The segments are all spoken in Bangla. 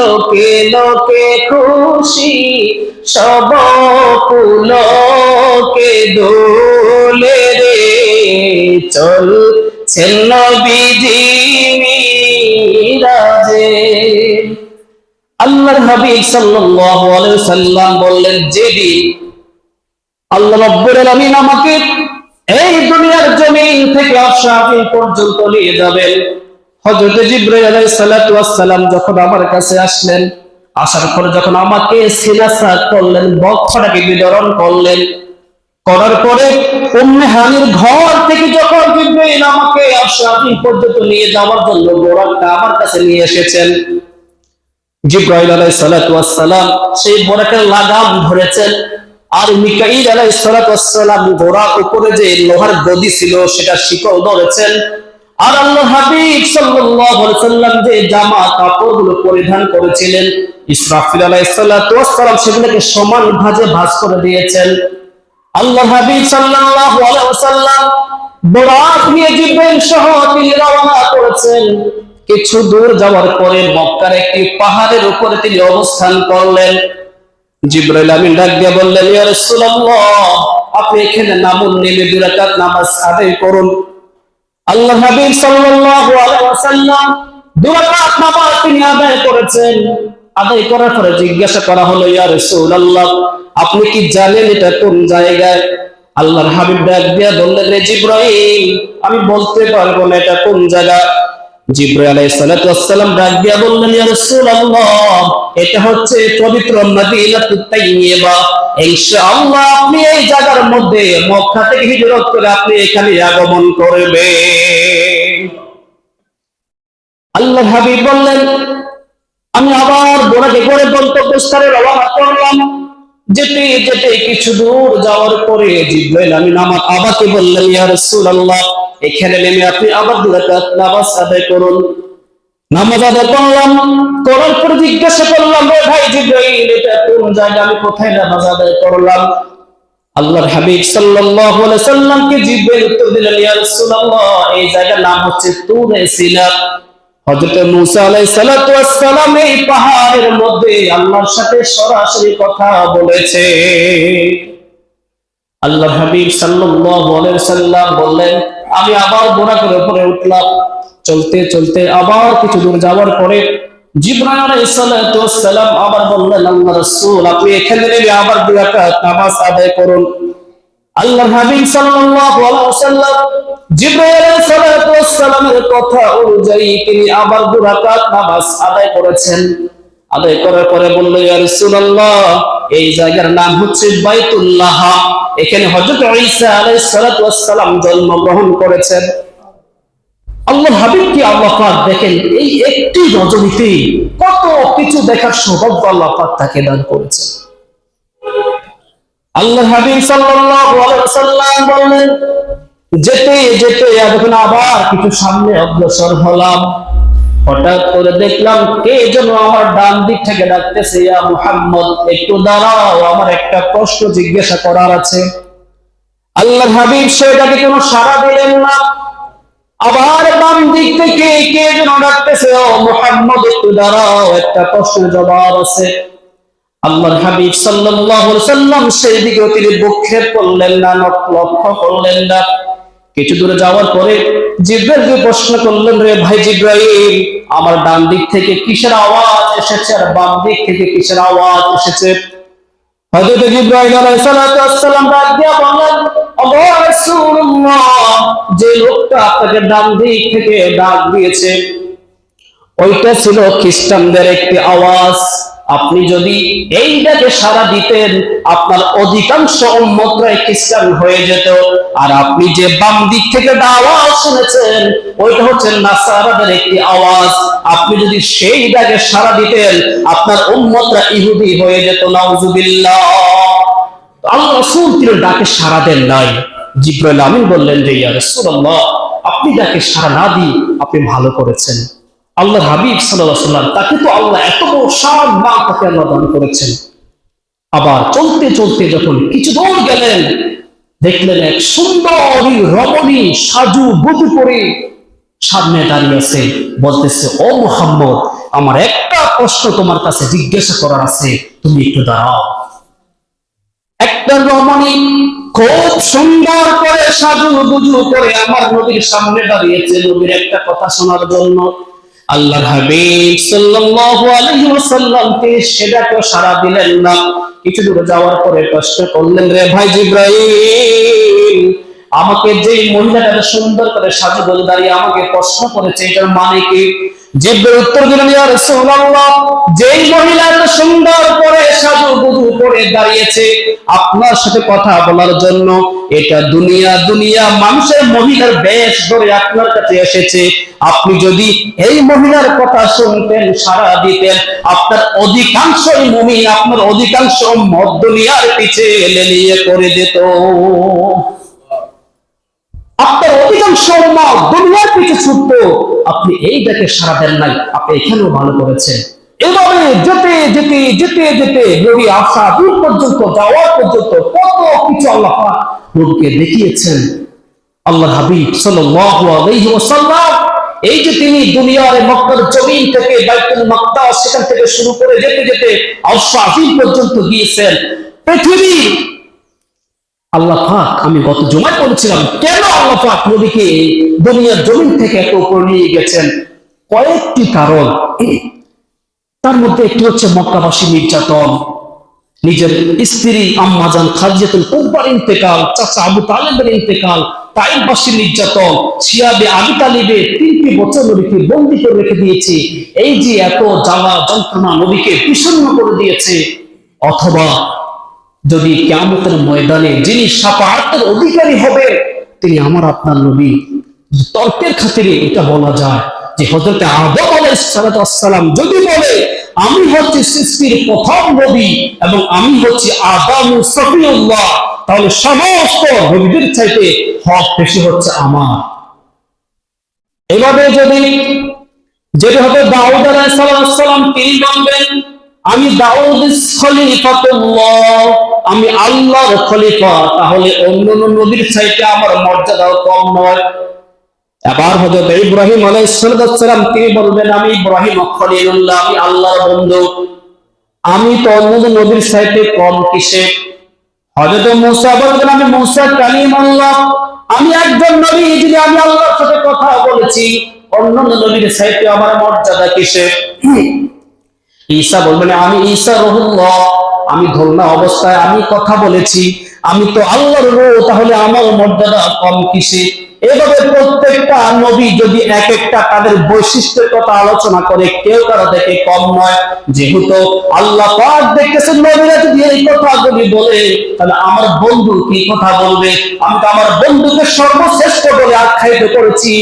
লোকে লোকে খুশি, সব পুলকে দোলে রে, চলছেন নবীজি মিরাজে। আল্লাহর হাবিব সাল্লাল্লাহু আলাইহি ওয়াসাল্লাম বললেন, যেদিন আল্লাহ রাব্বুল আলামিন আমাকে এই দুনিয়ার জমিন থেকে আরশ পর্যন্ত নিয়ে যাবেন, হযরত জিবরাইল আলাইহিস সালাতু ওয়াস সালাম যখন আমার কাছে আসলেন, আসার পরে যখন আমাকে সিনাসাত করলেন, বক্ষটাকে বিদরণ করলেন, করার পরে উম্মে হানির ঘর থেকে যখন জিবরাইল আমাকে আরশ পর্যন্ত নিয়ে যাওয়ার জন্য বোরাকটা আমার কাছে নিয়ে এসেছেন, জিবরাইল আলাইহিস সালাতু ওয়াস সালাম সেই বোরাকের লাগাম ধরেছেন, আর মিকাইল আলাইহিস সালাতু ওয়াস সালাম ঘোড়ার উপরে যে লোহার গদি ছিল সেটা শিকল ধরেছেন, আর আল্লাহর হাবিব সাল্লাল্লাহু আলাইহি ওয়াসাল্লাম যে জামা কাপড়গুলো পরিধান করেছিলেন, ইসরাফিল আলাইহিস সালাতু ওয়াস সালাম সেগুলোকে সমান ভাঁজে ভাঁজ করে দিয়েছেন। আল্লাহর হাবিব সাল্লাল্লাহু আলাইহি ওয়াসাল্লাম বোরাক নিয়ে জিবরাইল সহ তিনি রওনা করেছেন। কিছু দূর যাওয়ার পরে মক্কার একটি পাহাড়ের উপরে তিনি অবস্থান করলেন। জিবরাইল আমিন ডাক দিয়ে বললেন, ইয়া রাসূলুল্লাহ, আপনি এখানে নামুন, নেমে 2 রাকাত নামাজ আদায় করুন। আল্লাহর হাবিব সাল্লাল্লাহু আলাইহি ওয়াসাল্লাম 2 রাকাত নামাজ তিনি আদায় করেছেন। আদায় করার পরে জিজ্ঞাসা করা হলো, ইয়া রাসূলুল্লাহ, আপনি কি জানেন এটা কোন জায়গায়? আল্লাহর হাবিব ডাক দিয়ে বললেন, রে জিবরাইল, আমি বলতে পারবো না এটা কোন জায়গা। জিবরাইল আলাইহিস সালাতু ওয়াস সালাম ডাক দিয়ে বললেন, ইয়া রাসূলুল্লাহ, এটা হচ্ছে পবিত্র মদিনাতুত তাইয়্যিবা। ইনশাআল্লাহ আপনি এই জায়গার মধ্যে মক্কা থেকে হিজরত করে আপনি এখানে আগমন করবেন। আল্লাহর হাবিব বললেন, আমি আবার বোরাকে করে গন্তব্যস্থলে রওনা করলাম। যেতে যেতে কিছু দূর যাওয়ার পরে জিবরাইল আমিন আমাকে বললেন, ইয়া রাসূলুল্লাহ, এখানে নেমে আপনি আবার 2 রাকাত নামাজ আদায় করুন। নামাজ আদায় করলাম, করার পর জিজ্ঞাসা করলাম, রে ভাই জিবরাইল, এটা কোন জায়গা, আমি কোথায় নামাজ আদায় করলাম? আল্লাহর হাবিব সাল্লাল্লাহু আলাইহি ওয়াসাল্লামকে জিবরাইল উত্তর দিলেন, ইয়া রাসূলুল্লাহ, এই জায়গার নাম হচ্ছে তুরে সিনা। হযরত মূসা আলাইহিস সালাতু ওয়াস সালাম এই পাহাড়ের মধ্যে আল্লাহর সাথে সরাসরি কথা বলেছে। আল্লাহর হাবিব সাল্লাল্লাহু আলাইহি ওয়াসাল্লাম বললেন, আমি আবার বোরাকের উপরে উঠলাম। চলতে চলতে আবার কিছু দূর যাওয়ার পরে জিবরাইল আলাইহিস সালাতু ওয়াস সালাম আবার বললেন, আল্লাহর রাসূল, আপনি এখানে নেমে আবার 2 রাকাত নামাজ আদায় করুন। আল্লাহর হাবিব সাল্লাল্লাহু আলাইহি ওয়াসাল্লাম জিবরাইল আলাইহিস সালাতু ওয়াস সালামের কথা অনুযায়ী তিনি আবার 2 রাকাত নামাজ আদায় করেছেন। আদায় করার পরে বলল, ইয়া রাসূলুল্লাহ, এই জায়গার নাম হচ্ছে বাইতুল্লাহ। এখানে হযরত ঈসা আলাইহিস সালাতু ওয়াস সালাম জন্মগ্রহণ করেছেন। আল্লাহর হাবিব কি আল্লাহ পাক দেখেন এই একটি রজনীতে কত কিছু দেখার সৌভাগ্য আল্লাহ পাক তাকে দান করেছেন। আল্লাহর হাবিব সাল্লাল্লাহু আলাইহি ওয়াসাল্লাম বললেন, যেতে যেতে এখন আবার কিছু সামনে অগ্রসর হলাম। হঠাৎ করে দেখলাম কে যেন আমার ডান দিক থেকে ডাকতেছে, ইয়া মুহাম্মদ, একটু দাঁড়াও, আমার একটা প্রশ্ন জিজ্ঞাসা করার আছে। আল্লাহর হাবিব সেটাকে কোনো সাড়া দিলেন না। আবার বাম দিক থেকে কে যেন ডাকতেছে, ও মুহাম্মদ, একটু দাঁড়াও, একটা প্রশ্নের জবাব আছে। আল্লাহর হাবিব সাল্লাল্লাহু আলাইহি ওয়াসাল্লাম সেই দিকে তিনি ভ্রুক্ষেপ করলেন না, লক্ষ্য করলেন না। কিছু দূরে যাওয়ার পরে জিবরাইলকে প্রশ্ন করলেন, রে ভাই জিবরাইল, আমার ডান দিক থেকে কিসের আওয়াজ এসেছে আর বাম দিক থেকে কিসের আওয়াজ এসেছে? হযরত জিবরাইল আলাইহিস সালাতু ওয়াস সালাম ডাক দিয়ে বললেন, ও রাসূলুল্লাহ, যে লোকটা আপনাকে ডান দিক থেকে ডাক দিয়েছে ওইটা ছিল খ্রিস্টানদের একটি আওয়াজ। আপনি যদি এই ডাকে সাড়া দিতেন, আপনার অধিকাংশ উম্মতরাই খ্রিস্টান হয়ে যেত। আর আপনি যে বাম দিক থেকে আওয়াজ শুনেছেন ওইটা হচ্ছে নাসারাদের একটি আওয়াজ। আপনি যদি সেই ডাকে সাড়া দিতেন, আপনার উম্মতরা ইহুদি হয়ে যেত। নাউজুবিল্লাহ। আল্লাহ রাসূল তিনি ডাকে সাড়া দেন নাই। জিবরাইল আমিন বললেন যে, ইয়া রাসূলুল্লাহ, আপনি ডাকে সাড়া না দিয়ে আপনি ভালো করেছেন। আল্লাহর হাবিব সাল্লাল্লাহু আলাইহি ওয়াসাল্লাম তাকে তো আল্লাহ এত বড় শান মান তাকে আল্লাহ দান করেছেন। আবার চলতে চলতে যখন কিছু দূর গেলেন, দেখলেন এক সুন্দরী রমণী সাজু বধূ পরে সামনে দাঁড়িয়ে আছে, বলতেছে, ও মুহাম্মদ, আমার একটা প্রশ্ন তোমার কাছে জিজ্ঞাসা করার আছে, তুমি একটু দাঁড়াও। একটা রমণী খুব সুন্দর করে সাজুগুজু করে আমার নবীর সামনে দাঁড়িয়েছে নবীর একটা কথা শোনার জন্য। আল্লাহর হাবিব সাল্লাল্লাহু আলাইহি ওয়াসাল্লাম সেটাকে সাড়া দিলেন না। কিছু দূর যাওয়ার পরে প্রশ্ন করলেন, রে ভাই জিবরাইল, আমাকে যে মহিলাটা সুন্দর করে সাজুগুজু দাঁড়িয়ে আমাকে প্রশ্ন করেছে, এটার মানে কি? জিবরাইল উত্তর দিলেন, ইয়া রাসূলুল্লাহ, যেই মহিলা এত সুন্দর করে সাজুগুজু করে দাঁড়িয়েছে আপনার সাথে কথা বলার জন্য, এটা দুনিয়া মানুষের মহিলার বেশ ধরে আপনার কাছে এসেছে। আপনি যদি এই মহিলার কথা শুনতেন, সাড়া দিতেন, আপনার অধিকাংশ মুমিন, আপনার অধিকাংশ উম্মত দুনিয়ার পিছে লেলিয়ে করে দিত। আপনার অধিকাংশ উম্মত দুনিয়ার পিছে ছুটতো, আপনি এই ডাকে সাড়া দেন নাই, আপনি এখানেও ভালো করেছেন। এভাবে যেতে যেতে যেতে যেতে নবী আসা দূর পর্যন্ত যাওয়ার পর্যন্ত কত কিছু আল্লাহ পাক নবীকে দেখিয়েছেন। আল্লাহ হাবিব সাল্লাল্লাহু আলাইহি ওয়াসাল্লাম এই যে তিনি দুনিয়ার মক্কার জমিন থেকে বাইতুল মাকদাস সেখান থেকে শুরু করে যেতে যেতে আরশ আজিম পর্যন্ত গিয়েছেন। পৃথিবী আল্লাহ পাক, আমি গত জুমায় বলেছিলাম কেন আল্লাহ পাক নবীকে দুনিয়ার জমিন থেকে এত উপরে নিয়ে গেছেন, কয়েকটি কারণ। তার মধ্যে একটি হচ্ছে মক্কাবাসী নির্যাতন, নিজের স্ত্রী আম্মাজান খাদিজাতুল কুবরার ইন্তেকাল, চাচা আবু তালেবের ইন্তেকাল, তাইফবাসীর নির্যাতন, শিয়াবে আবু তালিবে 3টি বছর নবীকে বন্দী করে রেখে দিয়েছে। এই যে এত জ্বালা যন্ত্রণা নবীকে বিষণ্ণ করে দিয়েছে। অথবা যদি কিয়ামতের ময়দানে যিনি শাফাআতের অধিকারী হবে তিনি আমার আপনার নবী, তর্কের খাতিরে এটা বলা যায় যে হযরত আদম আলাইহিস সালাম যদি বলে আমি হচ্ছি সৃষ্টির প্রথম নবী এবং আমি হচ্ছি আদমু সফিউল্লাহ, তাহলে সমস্ত নবীদের চাইতে হক বেশি হচ্ছে আমার। এভাবে যদি যেটা হবে দাউদ আলাইহিস সালাম, তিনি বলবেন আমি দাউদ খলিফাতুল্লাহ, আমি আল্লাহর খলিফা, তাহলে অন্য নবীর চাইতে আমার মর্যাদাও কম নয়। আবার হযরত ইব্রাহিম আলাইহিস সালাম তিনি বলবেন আমি ইব্রাহিম খলিলুল্লাহ, আমি আল্লাহর বন্ধু, আমি তো অন্য নবীর চাইতে কম কিসে? হযরত মুসা বলবেন আমি মুসা কালিমুল্লাহ, আমি একজন নবী, যিনি আমি আল্লাহর সাথে কথা বলেছি, অন্য নবীর চাইতে আমার মর্যাদা কিসে? ঈসা বলবেন আমি ঈসা রূহুল্লাহ, আমি ধর্মা অবস্থায় আমি কথা বলেছি, আমি তো আল্লাহর রূহ, তাহলে আমার মর্যাদা কম কিসে? এভাবে প্রত্যেকটা নবী যদি এক একটা তাদের বৈশিষ্ট্যের কথা আলোচনা করে কেউ কারো থেকে কম নয়। যেহেতু আল্লাহ পাক দেখতেছেন নবীরা যদি এই কথাগুলি বলে তাহলে আমার বন্ধু কি কথা বলবে? আমি তো আমার বন্ধুকে সর্বশ্রেষ্ঠ বলে আখ্যায়িত করেছি,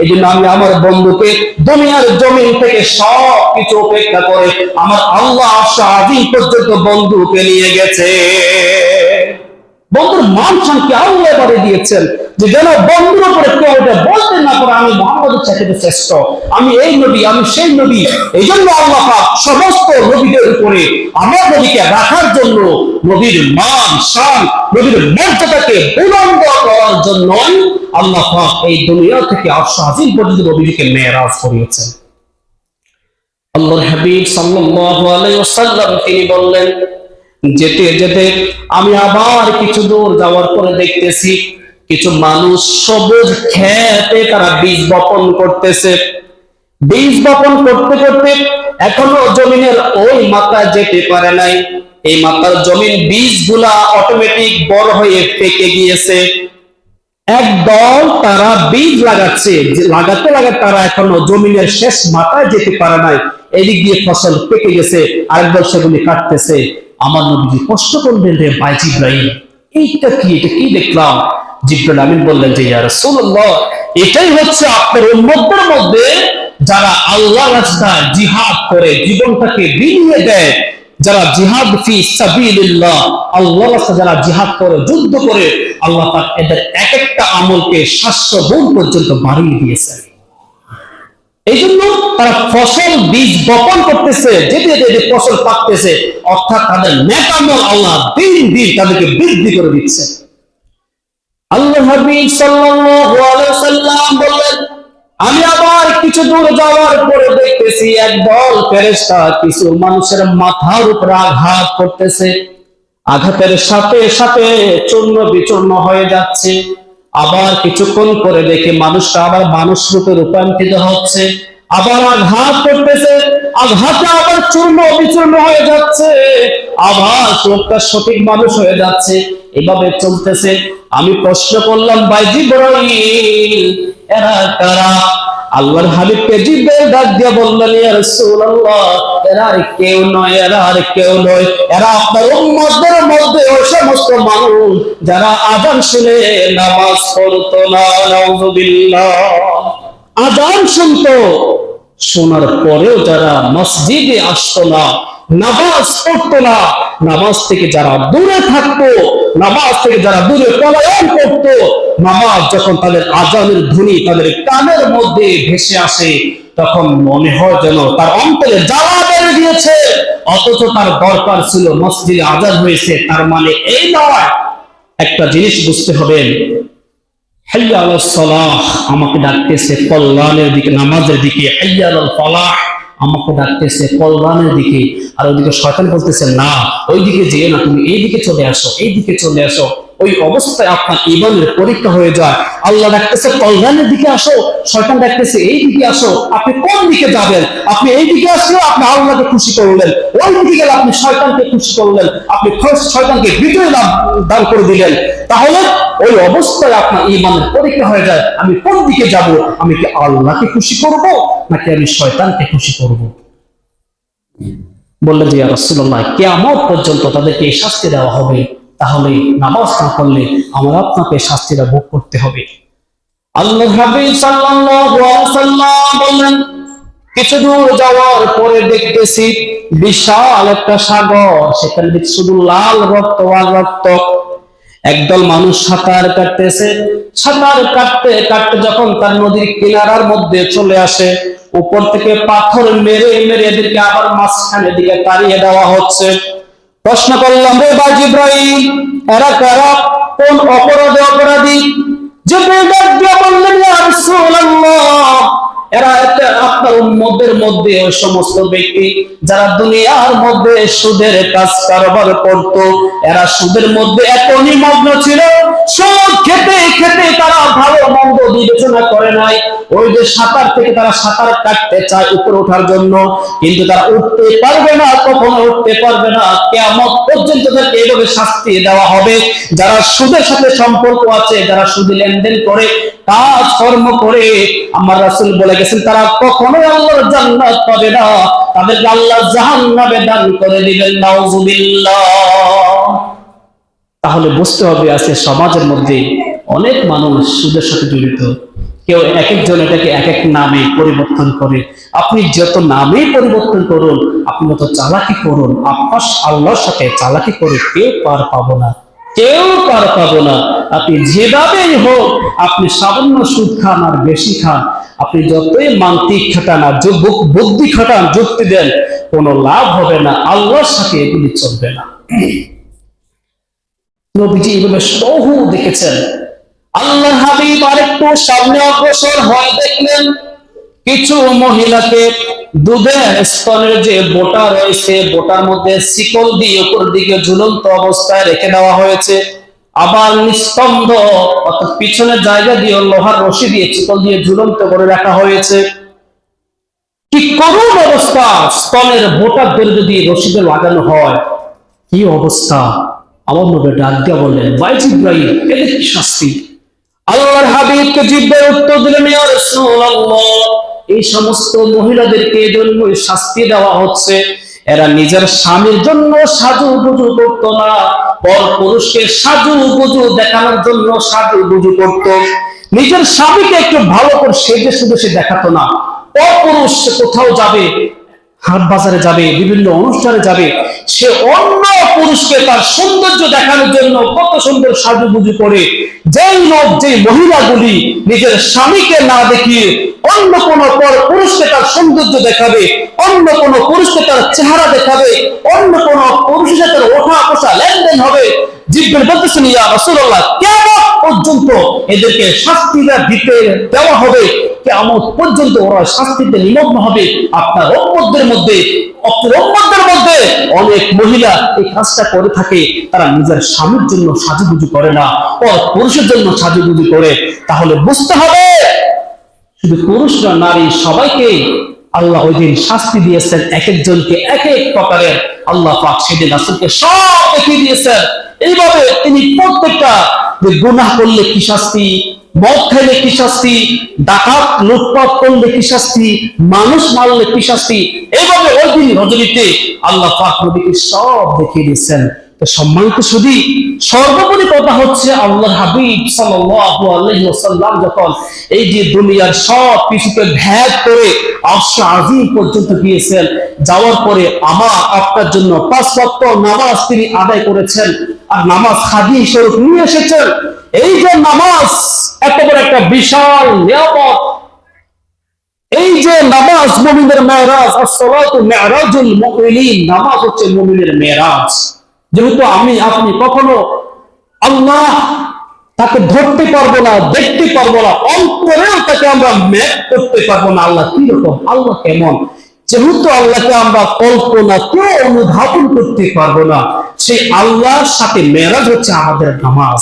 এজন্য আমি আমার বন্ধুকে দুনিয়ার জমিন থেকে সব কিছু উপেক্ষা করে আমার আল্লাহ আরশ আজিম পর্যন্ত বন্ধুকে নিয়ে গেছে। বন্ধুর মান শান্তি আল্লাহ বাড়ি দিয়েছেন যে যেন বন্ধুর উপরে কেউ এটা বলতে না পারে আমি মুহাম্মদের চাইতে শ্রেষ্ঠ, আমি এই নবী, আমি সেই নবী। এই জন্য আল্লাহ পাক সমস্ত নবীদের উপরে আমার নবীকে রাখার জন্য, নবীর মান শান, নবীর মর্যাদাকে বুলন্দ করার জন্য আল্লাহ পাক এই দুনিয়া থেকে আরশ আজিম পর্যন্ত নবীকে মেরাজ করিয়েছেন। আল্লাহর হাবিব সাল্লাল্লাহু আলাইহি ওয়াসাল্লাম তিনি বললেন যেতে যেতে আমি আবার কিছু দূর যাওয়ার পরে দেখতেছি কিছু মানুষ সবুজ ক্ষেতে তারা বীজ বপন করতেছে। বীজ বপন করতে করতে এখনো জমিনের ওই মাথায় যেতে পারে নাই। এই মাথার জমিন বীজগুলা অটোমেটিক বড় হয়ে পেকে গিয়েছে। একদল তারা বীজ লাগাচ্ছে, লাগাতে লাগাতে তারা এখনো জমিনের শেষ মাথায় যেতে পারে নাই। এদিক দিয়ে ফসল পেকে গেছে, আরেকদল সেগুলি কাটতেছে। আমার নবীজি কষ্ট করলেন, রে ভাই জিবরাইল, এটা কি দেখলাম? জিবরাইল আমিন বললেন যে ইয়া রাসূলুল্লাহ, এটাই হচ্ছে আপনার উম্মতের মধ্যে যারা আল্লাহর রাস্তায় জিহাদ করে জীবনটাকে বিলিয়ে দেয়, যারা জিহাদ ফি সাবিলিল্লাহ, আল্লাহর রাস্তায় যারা জিহাদ করে, যুদ্ধ করে, আল্লাহ পাক এদের এক একটা আমলকে 700 গুণ পর্যন্ত বাড়িয়ে দিয়েছেন। এই জন্য তারা ফসল বীজ বপন করতেছে, যেতে যেতে ফসল পাকতেছে, অর্থাৎ তাদের নেক আমল আল্লাহ দিন দিন তাদেরকে বৃদ্ধি করে দিচ্ছে। আল্লাহ হাবিব সাল্লাল্লাহু আলাইহি ওয়াসাল্লাম বললেন আমি আবার কিছু দূর যাওয়ার পরে দেখতেছি একদল ফেরেশতা কিছু মানুষের মাথার উপর আঘাত করতেছে। আঘাতের সাথে সাথে চূর্ণ বিচূর্ণ হয়ে যাচ্ছে। আবার কিছুক্ষণ পরে দেখে মানুষটা আবার মানুষ রূপে রূপান্তরিত হচ্ছে, আবার আঘাত করতেছে, আঘাতে আবার চূর্ণ বিচূর্ণ হয়ে যাচ্ছে, আবার লোকটা সঠিক মানুষ হয়ে যাচ্ছে। এভাবে চলতেছে। আমি প্রশ্ন করলাম, ভাই জিবরাইল, এরা কারা? আল্লাহর হাবিবকে জিবরাইল ডাক দিয়ে বললেন, ইয়া রাসূলুল্লাহ, এরা আর কেউ নয়, এরা আর কেউ নয়, এরা আপনার উম্মতদের মধ্যে ওই সমস্ত মানুষ যারা আযান শুনে নামাজ পড়তো না। নাউযুবিল্লাহ। আযান শুনতো, শোনার পরেও যারা মসজিদে আসতো না, নামাজ পড়তো না, নামাজ থেকে যারা দূরে থাকতো, নামাজ থেকে যারা দূরে পলায়ন করতো, নামাজ যখন তাদের আযানের ধ্বনি তাদের কানের মধ্যে ভেসে আসে, তখন মনে হয় যেন তার অন্তরে জ্বালা বেড়ে গিয়েছে, অথচ তার দরকার ছিল মসজিদে আযান হয়েছে। তার মানে এই নয়, একটা জিনিস বুঝতে হবে, হাইয়া আলাস সালাহ আমাকে ডাকতেছে কল্যাণের দিকে, নামাজের দিকে। হাইয়া আলাল ফালাহ আমাকে ডাকতেছে কল্যাণের দিকে। আর ওইদিকে শয়তান বলতেছে, না ওইদিকে যেও না, তুমি এইদিকে চলে আসো, এইদিকে চলে আসো। ওই অবস্থায় আপনার ঈমানের পরীক্ষা হয়ে যায়। আল্লাহ ডাকতেছে কল্যাণের দিকে আসো, শয়তান ডাকতেছে এই দিকে আসো। আপনি কোন দিকে যাবেন? আপনি এই দিকে আসলে আপনি আল্লাহকে খুশি করলেন, ওই দিকে গেলে আপনি শয়তানকে খুশি করলেন, আপনি শয়তানকে বিজয় লাভ দান করে দিলেন। তাহলে ওই অবস্থায় আপনার ঈমানের পরীক্ষা হয়ে যায়, আমি কোন দিকে যাব? আমি কি আল্লাহকে খুশি করব নাকি আমি শয়তানকে খুশি করব? বললেন যে, ইয়া রাসূলুল্লাহ, কিয়ামত পর্যন্ত তাদেরকে এই শাস্তি দেওয়া হবে, তাহলে নামাজ না পড়লে আমার আপনাকে শাস্তিটা ভোগ করতে হবে। আল্লাহর হাবিব সাল্লাল্লাহু আলাইহি ওয়াসাল্লাম বললেন, কিছু দূর যাওয়ার পরে দেখতেছি বিশাল একটা সাগর, সেখানে দেখছি শুধু লাল রক্ত আর রক্ত। একদল মানুষ সাঁতার কাটতেছে, সাঁতার কাটতে কাটতে যখন তার নদীর কিনারার মধ্যে চলে আসে, উপর থেকে পাথর মেরে মেরে এদেরকে আবার মাঝখানের দিকে তাড়িয়ে দেওয়া হচ্ছে। প্রশ্ন করলাম, রে ভাই জিবরাইল, এরা কারা? কোন অপরাধে অপরাধী? জিবরাইল ডাক দিয়ে বললেন, ইয়া রাসূলুল্লাহ, এরা আপনার উম্মতের মধ্যে ওই সমস্ত ব্যক্তি যারা দুনিয়ার মধ্যে সুদের কাজ কারবার করত। এরা সুদের মধ্যে এত নিমগ্ন ছিল, সুদ খেতে খেতে তারা ভালো মন্দ বিবেচনা করে নাই। ওই যে সাঁতার থেকে তারা সাঁতার কাটতে চায় উপরে ওঠার জন্য, কিন্তু তারা উঠতে পারবে না, কখনো উঠতে পারবে না। কিয়ামত পর্যন্ত তাদেরকে এইভাবে শাস্তি দেওয়া হবে। যারা সুদের সাথে সম্পর্ক আছে, যারা সুদে লেনদেন করে, কাজ কর্ম করে, আমার রাসূল বলে গেছেন তারা কখনোই আল্লাহর জান্নাত পাবে না, তাদেরকে আল্লাহ জাহান্নামে দান করে দিবেন। নাউযুবিল্লাহ। তাহলে বুঝতে হবে আজকে সমাজের মধ্যে অনেক মানুষ সুদের সাথে জড়িত। কেউ এক একজন এটাকে এক এক নামে পরিবর্তন করে। আপনি যত নামে পরিবর্তন করুন, আপনি যত চালাকি করুন, আপনার আল্লাহর সাথে চালাকি করে কেউ পার পাবো না, কেউ পার পাবো না। আপনি যেভাবেই হোক, আপনি সামান্য সুদ খান আর বেশি খান, আপনি যতই মানসিক খাটান আর বুদ্ধি খাটান, যুক্তি দেন, কোনো লাভ হবে না। আল্লাহর সাথে এগুলি চলবে না। নবীজি এইভাবে বহু দেখেছেন। আল্লাহর হাবিব আরেকটু সামনে অগ্রসর হয়ে দেখলেন কিছু মহিলাকে দুধের স্তনের যে বোটা রয়েছে, বোটার মধ্যে শিকল দিয়ে উপর দিকে ঝুলন্ত অবস্থায় রেখে দেওয়া হয়েছে। আবার নিস্তম্ভ অর্থাৎ পিছনের জায়গা দিয়ে লোহার রশি দিয়ে শিকল দিয়ে ঝুলন্ত করে রাখা হয়েছে। কি করুণ অবস্থা! স্তনের বোটার ধরে যদি রশিদে লাগানো হয়, কি অবস্থা! আমার নবী ডাক দিয়া বললেন, ভাই জিবরাইল, এদের কি শাস্তি? আল্লাহর হাবিবকে জিবরাইল উত্তর দিলেন, ইয়া রাসূলুল্লাহ, এই সমস্ত মহিলাদেরকে এজন্যই শাস্তি দেওয়া হচ্ছে, এরা নিজের স্বামীর জন্য সাজুগুজু করতো না, পর পুরুষকে সাজুগুজু দেখানোর জন্য সাজুগুজু করত। নিজের স্বামীকে একটু ভালো করে সেজে শুধু সে দেখাতো না। পর পুরুষ কোথাও যাবে, হাট বাজারে যাবে, বিভিন্ন অনুষ্ঠানে যাবে, সে অন্য পুরুষকে তার সৌন্দর্য দেখানোর জন্য কত সুন্দর সাজুগুজু করে। যেই লোক, যে মহিলাগুলি নিজের স্বামীকে না দেখিয়ে অন্য কোন পর পুরুষকে তার সৌন্দর্য দেখাবে, অন্য কোন পুরুষকে তার চেহারা দেখাবে, অন্য কোন পুরুষের সাথে ওঠা বসা লেনদেন হবে, জিবরাইল বলতেছেন, ইয়া রাসূলুল্লাহ, কিয়ামত পর্যন্ত এদেরকে শাস্তি দিতে দেওয়া হবে। কিয়ামত পর্যন্ত ওরা শাস্তিতে নিমগ্ন হবে। আপনার উম্মতদের মধ্যে অনেক মহিলা এই কাজটা করে থাকে, তারা নিজের স্বামীর জন্য সাজুগুজু করে না, পর পুরুষের জন্য সাজুগুজু করে। তাহলে বুঝতে হবে শুধু পুরুষ না, নারী সবাইকে আল্লাহ ওই দিন শাস্তি দিয়েছেন, এক একজনকে এক এক প্রকারের। আল্লাহ পাক সেদিন রাসূলকে সব দেখিয়ে দিয়েছেন। এইভাবে তিনি প্রত্যেকটা গুনাহ করলে কি শাস্তি, মদ খাইলে কি শাস্তি, ডাকাত লুটপাট করলে কি শাস্তি, মানুষ মারলে কি শাস্তি, এইভাবে ওই দিন রজনীতে আল্লাহ পাক নবীকে সব দেখিয়ে দিয়েছেন। তো সম্মানিত শুধু সর্বোপরি কথা হচ্ছে আল্লাহর হাবিব সাল্লাল্লাহু আলাইহি ওয়াসাল্লাম যখন এই যে দুনিয়ার সব কিছুকে ভেদ করে আরশ আজিম পর্যন্ত গিয়েছেন, যাওয়ার পরে আমার আপনার জন্য 5 ওয়াক্ত নামাজ তিনি আদায় করেছেন, আর নামাজ হাদিস স্বরূপ নিয়ে এসেছেন। এই যে নামাজ এত বড় একটা বিশাল নিয়ামত, এই যে নামাজ মুমিনের মেরাজ, as-salatu mi'rajul মুমিনিন, নামাজ হচ্ছে মুমিনের মেরাজ। যেহেতু আমি আপনি কখনো আল্লাহ তাকে ধরতে পারবো না, দেখতে পারবো না, অন্তরেও তাকে আমরা ম্যাপ করতে পারবো না আল্লাহ কি রকম, আল্লাহ কেমন, যেহেতু আল্লাহকে আমরা কল্পনা কেউ অনুধাবন করতে পারবো না, সেই আল্লাহর সাথে মেরাজ হচ্ছে আমাদের নামাজ।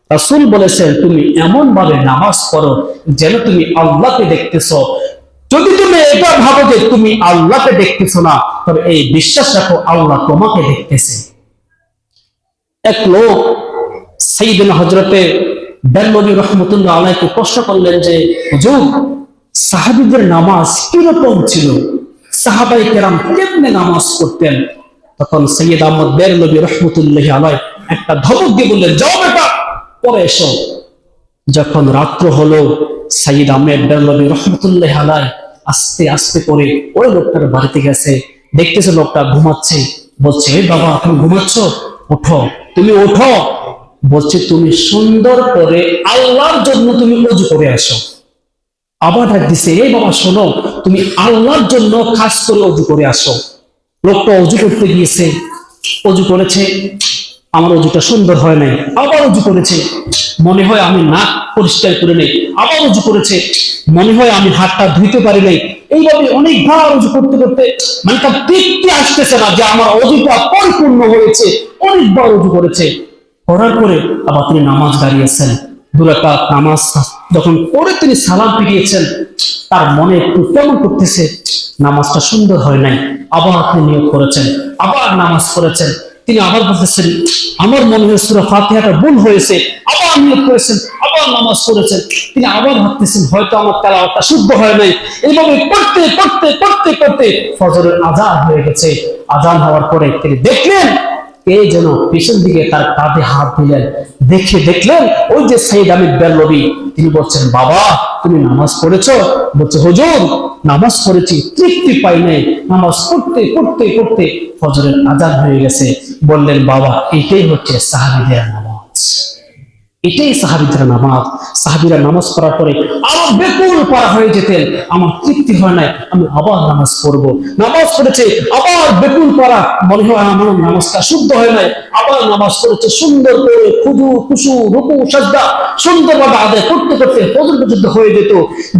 রাসূল বলেছেন তুমি এমন ভাবে নামাজ পড়ো যেন তুমি আল্লাহকে দেখতেছো। যদি তুমি এটা ভাবো যে তুমি আল্লাহকে দেখতেছো না, তবে এই বিশ্বাস রাখো আল্লাহ তোমাকে দেখতেছে। এক লোক সাইয়েদনা হযরতে বেরলভী রাহমাতুল্লাহ আলাইহি প্রশ্ন করলেন যে হুজুর, সাহাবীদের নামাজ কিরকম ছিল, সাহাবায়ে কেরাম কেমনে নামাজ পড়তেন? তখন সৈয়দ আহমদ বেরলভী রাহমাতুল্লাহি আলাইহি একটা ধমক দিয়ে বললেন, যাও বেটা পরে এসো। যখন রাত্র হলো, সৈয়দ আহমদ বেরলভী রাহমাতুল্লাহি আলাইহি আস্তে আস্তে করে ওই লোকটার বাড়িতে গেছে, দেখতেছে লোকটা ঘুমাচ্ছে। বলছে, এই বাবা তুমি ঘুমাচ্ছ, ওঠো, তুমি ওঠো। বলছে তুমি সুন্দর করে আল্লাহর জন্য তুমি ওযু করে আসো। আবার ডাক দিছে, এই বাবা শোনো, তুমি আল্লাহর জন্য খাস করে ওযু করে আসো। লোকটা ওযু করতে গিয়েছে, ওযু করেছে, আমার ওযুটা সুন্দর হয় নাই, আবার ওযু করেছে, মনে হয় আমি নাক পরিষ্কার করে নেই, আবার ওযু করেছে, মনে হয় আমি হাতটা ধুইতে পারি নাই। এইভাবে অনেকবার ওযু করতে করতে মানে তার তৃপ্তি আসতেছে না যে আমার ওযুটা পরিপূর্ণ হয়েছে, অনেকবার ওযু করেছে। করার পরে আবার তিনি নামাজ দাঁড়িয়েছেন, 2 রাকাত নামাজ যখন পরে তিনি সালাম ফিরিয়েছেন, তার মনে একটু কেমন করতেছে, নামাজটা সুন্দর হয় নাই। আবার আপনি নিয়ত করেছেন, আবার নামাজ পড়েছেন, তিনি আবার বলতেছেন আমার মনে হয় সূরা ফাতিহাটা ভুল হয়েছে, আবার নিয়ত করেছেন, আবার নামাজ পড়েছেন। তিনি আবার ভাবতেছেন হয়তো আমার তেলাওয়াতটা শুদ্ধ হয় নাই। এইভাবে পড়তে পড়তে পড়তে পড়তে ফজরের আযান হয়ে গেছে। আযান হওয়ার পরে তিনি দেখলেন কে যেন পিছন দিকে তার কাঁধে হাত দিলেন। দেখলেন ওই যে সাইয়েদ আহমদ বেরলভী। তিনি বলছেন, বাবা তুমি নামাজ পড়েছো? বলছে, হুজুর নামাজ পড়েছি, তৃপ্তি পাই নাই। নামাজ পড়তে পড়তে পড়তে ফজরের আযান হয়ে গেছে। বললেন, বাবা এটাই হচ্ছে সাহাবীদের নামাজ, এটাই সাহাবীদের নামাজ। সাহাবীরা নামাজ পড়ার পরে আরো বেকুল পারা হয়ে যেতেন, আমার তৃপ্তি হয় নাই, আমি আবার নামাজ পড়বো। নামাজ পড়েছে, আবার বেকুল পারা, মনে হয় আমার নামাজটা শুদ্ধ হয় নাই, আবার নামাজ পড়েছে, সুন্দর করে খুদু খুশু রুকু সাজদা সুন্দরভাবে আদায় করতে করতে ফজর পর্যন্ত হয়ে যেত।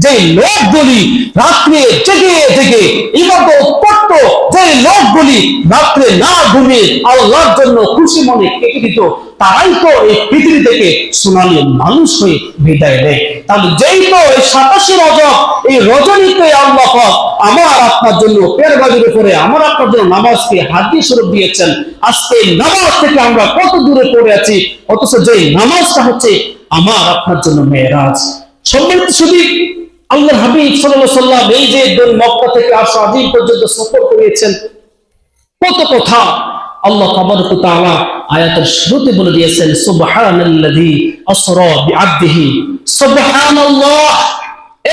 যে লোকগুলি রাত্রে জেগে জেগে ইবাদত করত, যে লোকগুলি রাত্রে না ঘুমিয়ে আল্লাহর জন্য খুশি মনে কেটে দিত, তারাই তো এই পৃথিবী থেকে সোনালী মানুষ হয়ে বিদায় নেয়। তাহলে যেই তো এই 27 রজব, এই রজনীতে আল্লাহ পাক আমার আপনার জন্য পেরবাজির উপরে আমার আপনার জন্য নামাজকে হাদিস স্বরূপ দিয়েছেন। আজকে নামাজ থেকে আমরা কত দূরে পড়ে আছি, অথচ যে নামাজটা হচ্ছে আমার আপনার জন্য মেরাজ। সম্মানিত শুধু আল্লাহর হাবিব সাল্লাল্লাহু আলাইহি ওয়াসাল্লাম এই যে মক্কা থেকে আরশ আজিম পর্যন্ত সফর করেছেন, কত কথা আল্লাহ তাবারক ওয়া তাআলা আয়াতের শুরুতে বলে দিয়েছেন, সুবহানাল্লাযী আসরা বিআবদিহি। সুবহানাল্লাহ,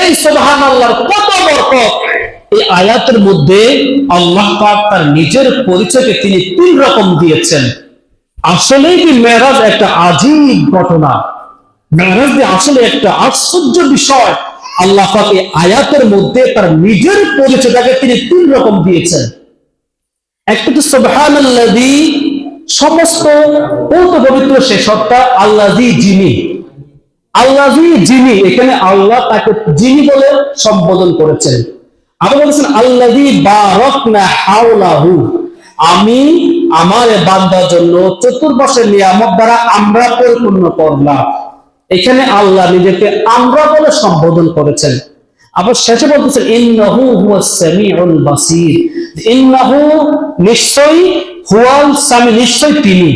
এই সুবহানাল্লাহর কত বরকত! এই আয়াতের মধ্যে আল্লাহ পাক তার নিজের পরিচয়কে তিনি 3 রকম দিয়েছেন। আসলেই কি মেরাজ একটা আজীব ঘটনা, মেরাজ যে আসলে একটা আশ্চর্য বিষয়। আল্লাহ পাক এই আয়াতের মধ্যে তার নিজের পরিচয়টাকে তিনি 3 রকম দিয়েছেন। একটা তো সুবহানাল্লাযী, সমস্ত পবিত্র সে সত্তা, আল্লাযী যিনি, আল্লাযী যিনি, এখানে আল্লাহ তাকে যিনি বলে সম্বোধন করেছেন। আবার বলেছেন আল্লাযী বারাকনা হাওলাহু, আমি আমার বান্দার জন্য চতুর্পাশের নিয়ামত দ্বারা আমরা পরিপূর্ণ করলাম। এখানে আল্লাহ নিজেকে আমরা বলে সম্বোধন করেছেন। আবার শেষে বলতেছেন ইন্নাহু হুয়াস সামিউল বাসীর, ইন্নাহু নিশ্চয়ই, হুয়াল সামি নিশ্চয়ই তিনি,